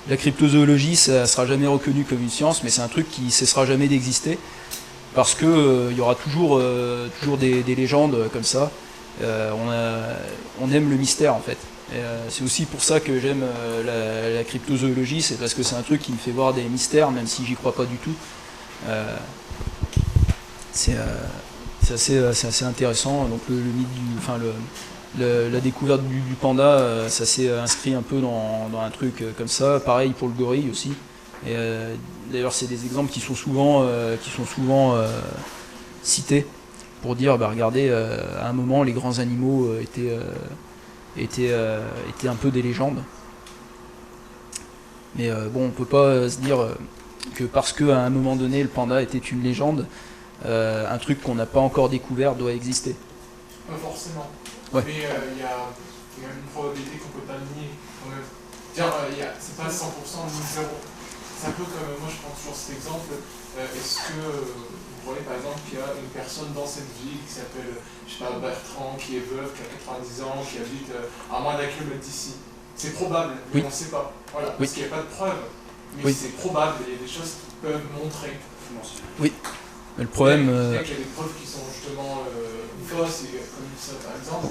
la cryptozoologie, ça ne sera jamais reconnu comme une science, mais c'est un truc qui ne cessera jamais d'exister, parce qu'il y aura toujours des légendes comme ça. On aime le mystère en fait. C'est aussi pour ça que j'aime la cryptozoologie, c'est parce que c'est un truc qui me fait voir des mystères, même si j'y crois pas du tout. C'est assez intéressant. Donc le mythe la découverte du panda, ça s'est inscrit un peu dans un truc comme ça. Pareil pour le gorille aussi. Et d'ailleurs, c'est des exemples qui sont souvent cités pour dire, regardez, à un moment, les grands animaux étaient un peu des légendes. Mais bon, on peut pas se dire que parce qu'à un moment donné, le panda était une légende, un truc qu'on n'a pas encore découvert doit exister. Pas forcément. Ouais. Mais il y a même une probabilité qu'on ne peut pas nier quand même. C'est pas 100% ni 0. C'est un peu comme, moi je prends toujours cet exemple, est-ce que vous voyez par exemple qu'il y a une personne dans cette ville qui s'appelle, je sais pas, Bertrand, qui est veuf, qui a 90 ans, qui habite à moins d'un kilomètre d'ici. C'est probable, mais on ne sait pas. Voilà, parce qu'il n'y a pas de preuve. Mais c'est probable, il y a des choses qui peuvent montrer. Oui. Mais le problème. Il y a des preuves qui sont justement fausses, comme ça par exemple,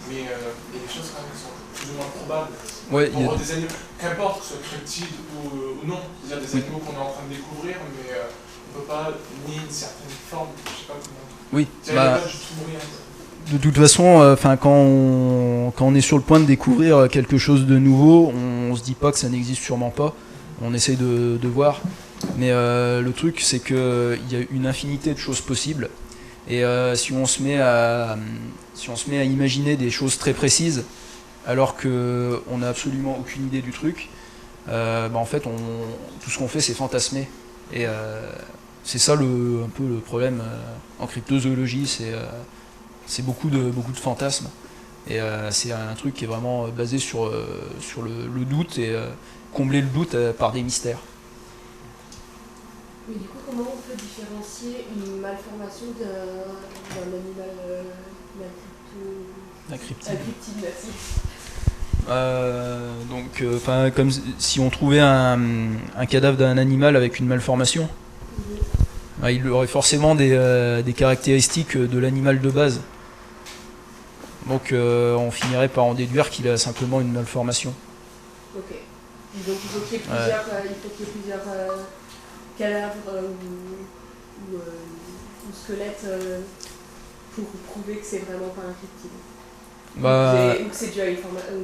mais il y a des choses quand même qui sont plus ou moins probables. Ouais, Des animaux, qu'importe que ce soit cryptide ou non, c'est-à-dire des animaux qu'on est en train de découvrir, mais on ne peut pas nier une certaine forme, je ne sais pas comment. Oui. Il n'y a pas du tout rien. De toute façon, quand on est sur le point de découvrir quelque chose de nouveau, on se dit pas que ça n'existe sûrement pas. On essaye de voir. Mais le truc, c'est qu'il y a une infinité de choses possibles. Et si on se met à imaginer des choses très précises, alors qu'on n'a absolument aucune idée du truc, en fait, tout ce qu'on fait, c'est fantasmer. Et c'est ça un peu le problème en cryptozoologie, c'est beaucoup de fantasmes. Et c'est un truc qui est vraiment basé sur le doute et combler le doute par des mystères. Mais du coup, comment on peut différencier une malformation d'un animal Cryptide. merci. Comme si on trouvait un cadavre d'un animal avec une malformation, il aurait forcément des caractéristiques de l'animal de base. Donc on finirait par en déduire qu'il a simplement une malformation. Ok. Donc il faut qu'il y ait plusieurs cadavres ou squelettes pour prouver que c'est vraiment pas un cryptide. Ou que c'est déjà une formation.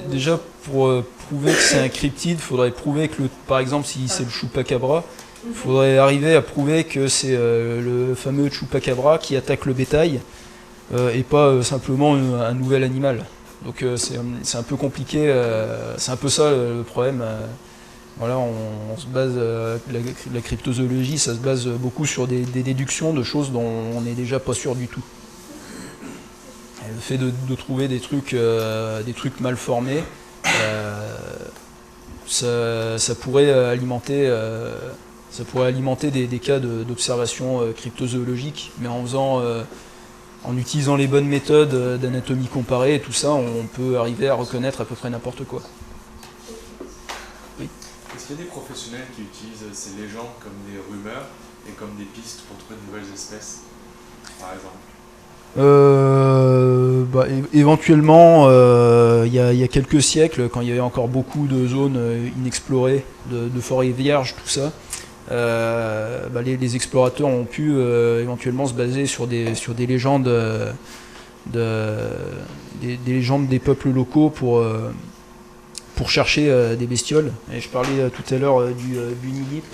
Déjà, pour prouver que c'est un cryptide, il faudrait prouver que, par exemple, si c'est le chupacabra, il faudrait arriver à prouver que c'est le fameux chupacabra qui attaque le bétail et pas simplement un nouvel animal. Donc c'est un peu compliqué, c'est un peu ça le problème. Voilà, on se base, la cryptozoologie, ça se base beaucoup sur des déductions de choses dont on n'est déjà pas sûr du tout. Et le fait de trouver des trucs mal formés, ça pourrait alimenter des cas d'observation cryptozoologique, mais en utilisant les bonnes méthodes d'anatomie comparée et tout ça, on peut arriver à reconnaître à peu près n'importe quoi. Oui. Est-ce qu'il y a des professionnels qui utilisent ces légendes comme des rumeurs et comme des pistes pour trouver de nouvelles espèces, par exemple? Éventuellement, il y a quelques siècles, quand il y avait encore beaucoup de zones inexplorées, de forêts vierges, tout ça, les explorateurs ont pu éventuellement se baser sur des légendes, des légendes des peuples locaux pour chercher des bestioles. Et je parlais tout à l'heure du Bunilip,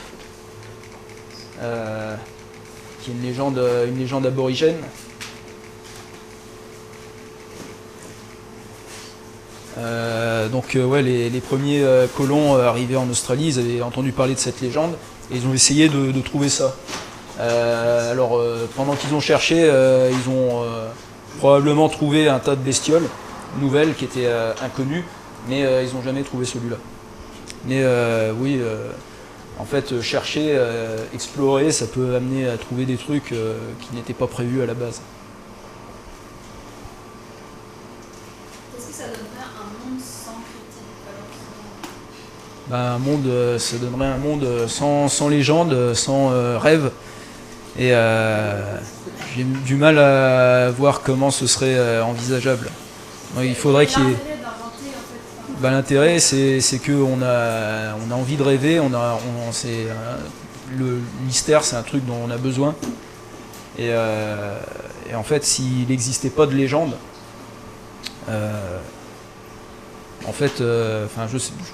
qui est une légende aborigène. Les premiers colons arrivés en Australie, ils avaient entendu parler de cette légende et ils ont essayé de trouver ça. Pendant qu'ils ont cherché, ils ont probablement trouvé un tas de bestioles nouvelles qui étaient inconnues, mais ils n'ont jamais trouvé celui-là. Mais en fait, chercher, explorer, ça peut amener à trouver des trucs qui n'étaient pas prévus à la base. Ça donnerait un monde sans cryptide, Ça donnerait un monde sans légende, sans rêve. Et j'ai du mal à voir comment ce serait envisageable. Donc, il faudrait qu'il y ait... L'intérêt, c'est qu'on a envie de rêver. Le mystère, c'est un truc dont on a besoin. Et en fait, s'il n'existait pas de légende, je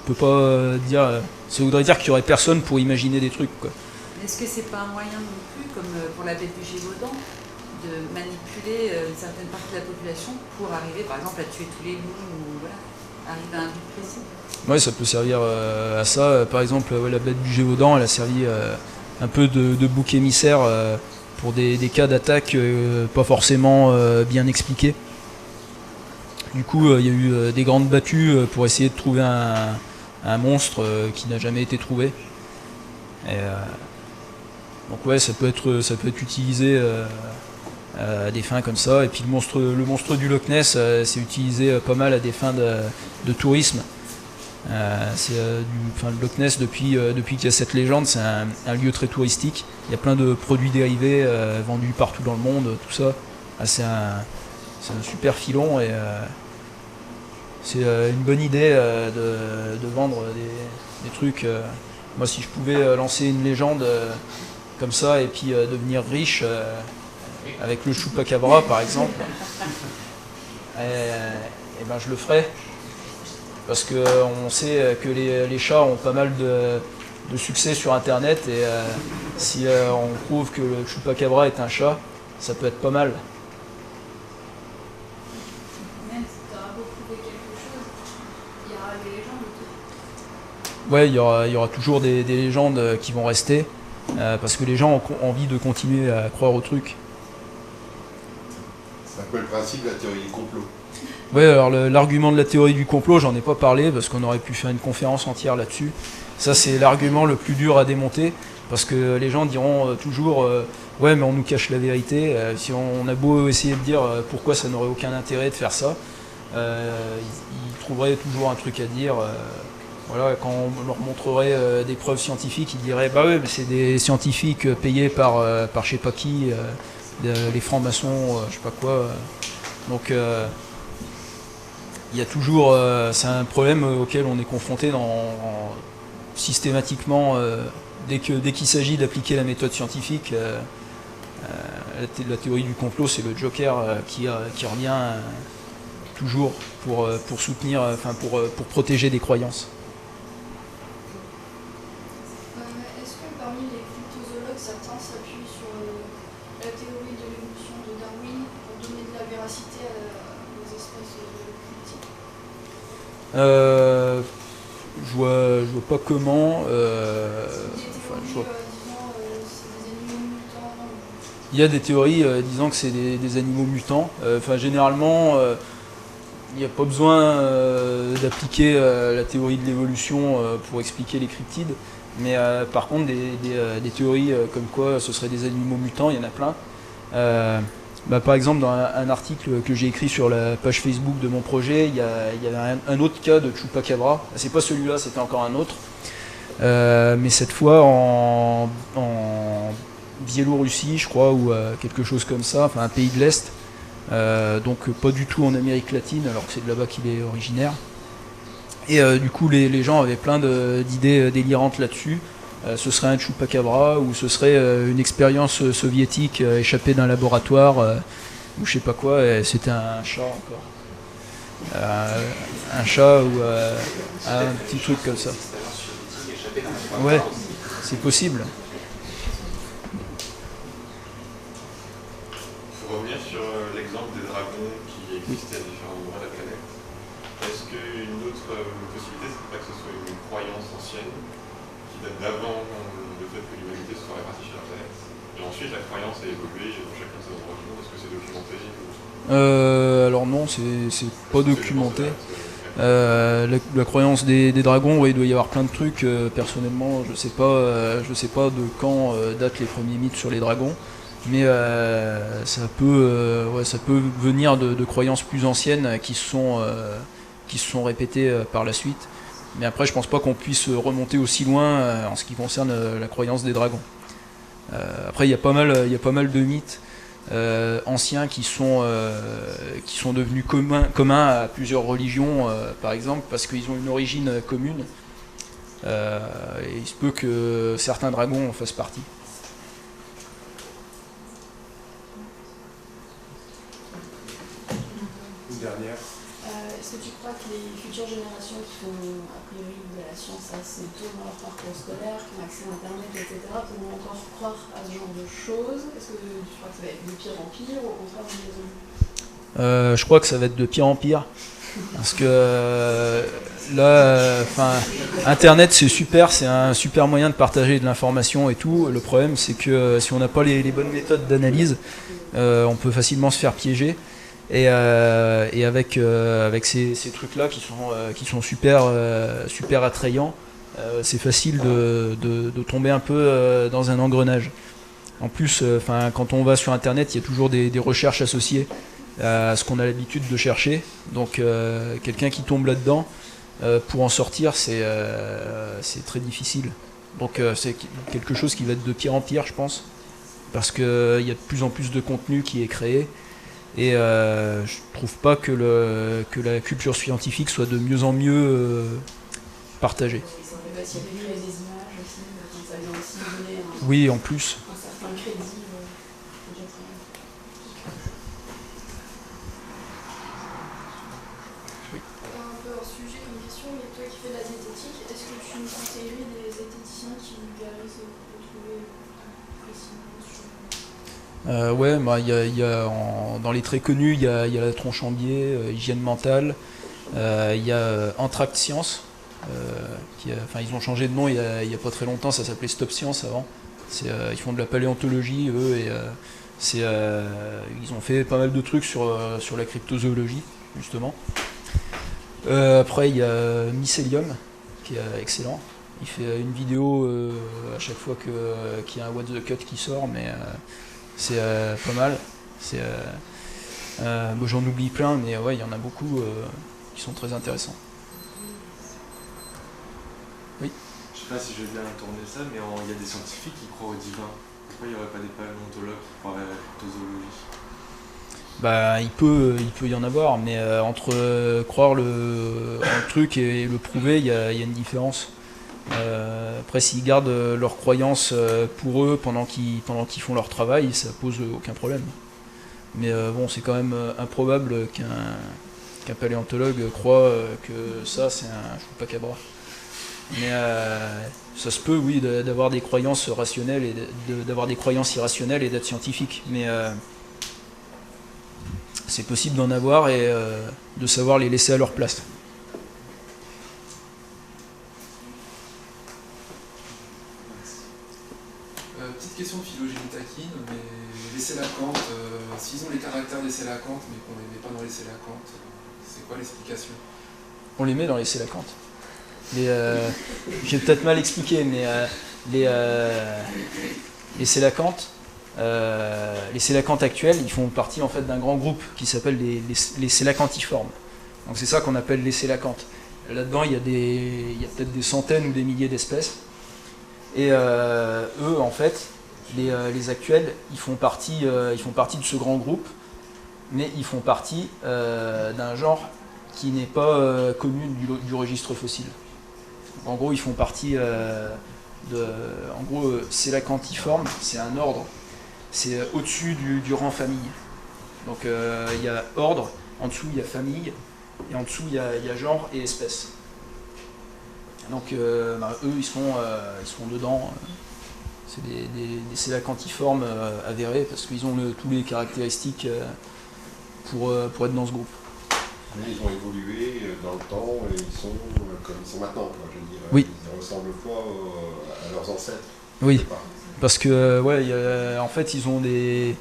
peux pas dire. Ça voudrait dire qu'il y aurait personne pour imaginer des trucs, quoi. Est-ce que c'est pas un moyen non plus, comme pour la bête du Gévaudan, de manipuler une certaine partie de la population pour arriver, par exemple, à tuer tous les loups ou arriver à un but précis? Oui, ça peut servir à ça. Par exemple, la bête du Gévaudan, elle a servi un peu de bouc émissaire pour des cas d'attaque pas forcément bien expliqués. Du coup, il y a eu des grandes battues pour essayer de trouver un monstre qui n'a jamais été trouvé. Et, ça peut être utilisé à des fins comme ça. Et puis le monstre du Loch Ness, c'est utilisé pas mal à des fins de tourisme. Le Loch Ness, depuis qu'il y a cette légende, c'est un lieu très touristique. Il y a plein de produits dérivés vendus partout dans le monde, tout ça. C'est un super filon et c'est une bonne idée de vendre des trucs. Moi, si je pouvais lancer une légende comme ça et puis devenir riche avec le chupacabra, par exemple, je le ferais. Parce qu'on sait que les chats ont pas mal de succès sur Internet et si on prouve que le chupacabra est un chat, ça peut être pas mal. Ouais, il y aura toujours des légendes qui vont rester, parce que les gens ont envie de continuer à croire au truc. C'est un peu le principe de la théorie du complot. Ouais, alors l'argument de la théorie du complot, j'en ai pas parlé, parce qu'on aurait pu faire une conférence entière là-dessus. Ça, c'est l'argument le plus dur à démonter, parce que les gens diront toujours ouais, mais on nous cache la vérité. Si on a beau essayer de dire pourquoi ça n'aurait aucun intérêt de faire ça, ils trouveraient toujours un truc à dire. Voilà, quand on leur montrerait des preuves scientifiques, ils diraient bah ouais, mais c'est des scientifiques payés par je sais pas qui, les francs-maçons, je sais pas quoi. Donc il y a toujours, c'est un problème auquel on est confronté systématiquement dès qu'il s'agit d'appliquer la méthode scientifique. La théorie du complot, c'est le joker qui revient toujours pour soutenir, pour protéger des croyances. Est-ce que parmi les cryptozoologues, certains s'appuient sur la théorie de l'évolution de Darwin pour donner de la véracité aux espèces cryptiques? Je vois pas comment. Il y a des théories disant que c'est des animaux mutants. Généralement, il n'y a pas besoin d'appliquer la théorie de l'évolution pour expliquer les cryptides. Mais par contre, des théories comme quoi ce seraient des animaux mutants, il y en a plein. Par exemple, dans un article que j'ai écrit sur la page Facebook de mon projet, il y avait un autre cas de Chupacabra. C'est pas celui-là, c'était encore un autre. Mais cette fois en Biélorussie, je crois, ou quelque chose comme ça, enfin un pays de l'Est. Donc pas du tout en Amérique latine, alors que c'est de là-bas qu'il est originaire. Et du coup, les gens avaient plein d'idées délirantes là-dessus. Ce serait un Chupacabra, ou ce serait une expérience soviétique échappée d'un laboratoire, ou je sais pas quoi, et c'était un chat encore. Un chat ou un petit truc comme ça. Ouais, c'est possible. Pour revenir sur l'exemple des dragons qui existaient à différents endroits de la planète, est-ce qu'une autre possibilité, c'est pas que ce soit une croyance ancienne qui date d'avant le fait que l'humanité se soit répartie sur la planète, et ensuite la croyance a évolué dans chacun de ces endroits du monde? Est-ce que c'est documenté Alors non, c'est pas documenté. La croyance des dragons, ouais, il doit y avoir plein de trucs. Personnellement, je sais pas de quand datent les premiers mythes sur les dragons, mais ça peut venir de croyances plus anciennes qui se sont répétées par la suite. Mais après, je pense pas qu'on puisse remonter aussi loin en ce qui concerne la croyance des dragons. Après, il y a pas mal de mythes anciens qui sont devenus communs à plusieurs religions, par exemple, parce qu'ils ont une origine commune. Et il se peut que certains dragons en fassent partie. Une dernière. Est-ce que tu crois que les futures générations qui font a priori de la science assez tôt dans leur parcours scolaire, qui ont accès à Internet, etc., pourront encore croire à ce genre de choses? Est-ce que tu crois que ça va être de pire en pire, ou au contraire de mieux en mieux? Je crois que ça va être de pire en pire. Parce que là, Internet c'est super, c'est un super moyen de partager de l'information et tout. Le problème c'est que si on n'a pas les bonnes méthodes d'analyse, on peut facilement se faire piéger. Et avec ces trucs-là qui sont super attrayants, c'est facile de tomber un peu dans un engrenage. En plus, quand on va sur Internet, il y a toujours des recherches associées à ce qu'on a l'habitude de chercher. Donc quelqu'un qui tombe là-dedans, pour en sortir, c'est très difficile. Donc c'est quelque chose qui va être de pire en pire, je pense, parce qu'il y a de plus en plus de contenu qui est créé. Et je trouve pas que la culture scientifique soit de mieux en mieux partagée. Oui, en plus. Un certain crédit. Un peu hors sujet comme question, mais toi qui fais de la diététique, est-ce que tu nous conseillerais des zététiciens qui vulgarisent retrouver facilement sur... Ouais, dans les très connus, il y a la Tronchambier, Hygiène mentale, il y a Entracte Science, Ils ont changé de nom il y a pas très longtemps, ça s'appelait Stop Science avant. Ils font de la paléontologie, eux, et ils ont fait pas mal de trucs sur la cryptozoologie, justement. Après, il y a Mycelium, qui est excellent. Il fait une vidéo à chaque fois qu'il y a un What the Cut qui sort, mais c'est pas mal. J'en oublie plein, mais ouais, il y en a beaucoup qui sont très intéressants. Oui. Je sais pas si je vais bien tourner ça, mais il y a des scientifiques qui croient au divin. Pourquoi il n'y aurait pas des paléontologues qui croiraient à la cryptozoologie? Il peut y en avoir, mais entre croire un truc et le prouver, il y a une différence. Après, s'ils gardent leur croyance pour eux pendant qu'ils font leur travail, ça pose aucun problème. Mais c'est quand même improbable qu'un paléontologue croit que ça, c'est un chupacabra. Mais ça se peut, oui, d'avoir des croyances rationnelles et d'avoir des croyances irrationnelles et d'être scientifique. Mais c'est possible d'en avoir et de savoir les laisser à leur place. Petite question de phylogénie taquine, mais les sélacantes, s'ils ont les caractères des sélacantes, mais qu'on ne les met pas dans les sélacantes, c'est quoi l'explication? On les met dans les sélacantes. J'ai peut-être mal expliqué, mais les sélacantes actuels, ils font partie en fait d'un grand groupe qui s'appelle les sélacantiformes. Donc c'est ça qu'on appelle les sélacantes. Là-dedans, il y a peut-être des centaines ou des milliers d'espèces. Et eux, en fait, les actuels, ils font partie de ce grand groupe, mais ils font partie d'un genre qui n'est pas connu du registre fossile. En gros, ils font partie sélacantiforme, c'est un ordre. C'est au-dessus du rang famille. Donc il y a ordre, en dessous il y a famille, et en dessous il y a genre et espèce. Donc eux ils seront dedans. C'est des sélacantiformes avérés parce qu'ils ont tous les caractéristiques pour être dans ce groupe. Mais ils ont évolué dans le temps et ils sont comme ils sont maintenant, quoi, je veux dire. Oui. Ils ne ressemblent pas à leurs ancêtres. Oui. Parce que en fait ils ont des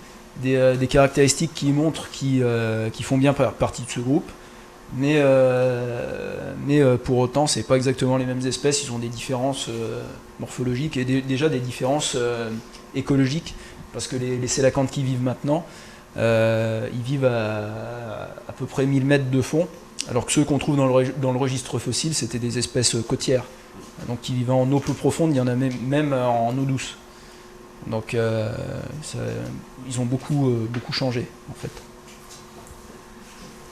caractéristiques qui montrent qu'ils font bien partie de ce groupe, mais pour autant c'est pas exactement les mêmes espèces, ils ont des différences morphologiques et déjà des différences écologiques, parce que les sélacantes qui vivent maintenant, ils vivent à peu près 1000 mètres de fond, alors que ceux qu'on trouve dans le registre fossile c'était des espèces côtières, donc qui vivent en eau peu profonde, il y en a même en eau douce. Donc ils ont beaucoup changé en fait.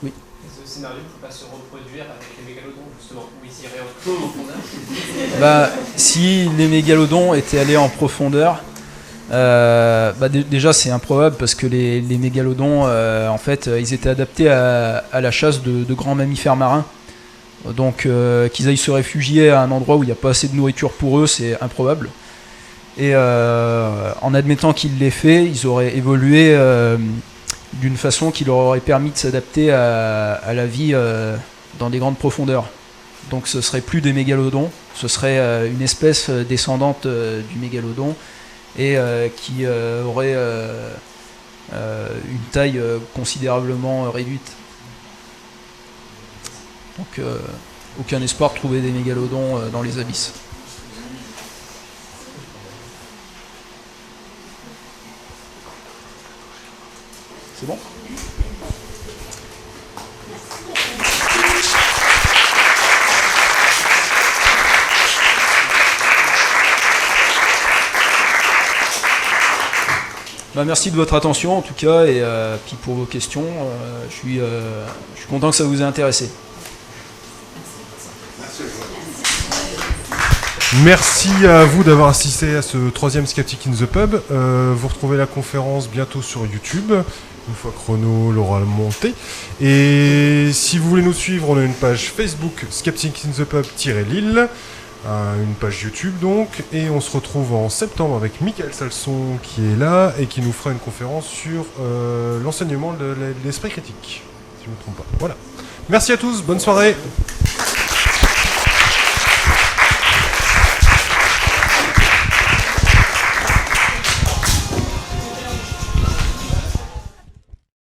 Oui. Et ce scénario ne peut pas se reproduire avec les mégalodons justement, où ils iraient en profondeur? Si les mégalodons étaient allés en profondeur, déjà c'est improbable parce que les mégalodons en fait ils étaient adaptés à la chasse de grands mammifères marins. Donc qu'ils aillent se réfugier à un endroit où il n'y a pas assez de nourriture pour eux, c'est improbable. Et en admettant qu'ils l'aient fait, ils auraient évolué d'une façon qui leur aurait permis de s'adapter à la vie dans des grandes profondeurs. Donc ce serait plus des mégalodons, ce serait une espèce descendante du mégalodon et qui aurait une taille considérablement réduite. Donc aucun espoir de trouver des mégalodons dans les abysses. C'est bon ? Merci de votre attention en tout cas, et puis pour vos questions, je suis content que ça vous ait intéressé. Merci à vous d'avoir assisté à ce 3e Skeptic in the Pub. Vous retrouvez la conférence bientôt sur YouTube, une fois Chrono l'aura monté. Et si vous voulez nous suivre, on a une page Facebook Skeptic in the Pub-Lille, une page YouTube donc, et on se retrouve en septembre avec Michael Salson qui est là et qui nous fera une conférence sur l'enseignement de l'esprit critique, si je ne me trompe pas. Voilà. Merci à tous, bonne soirée.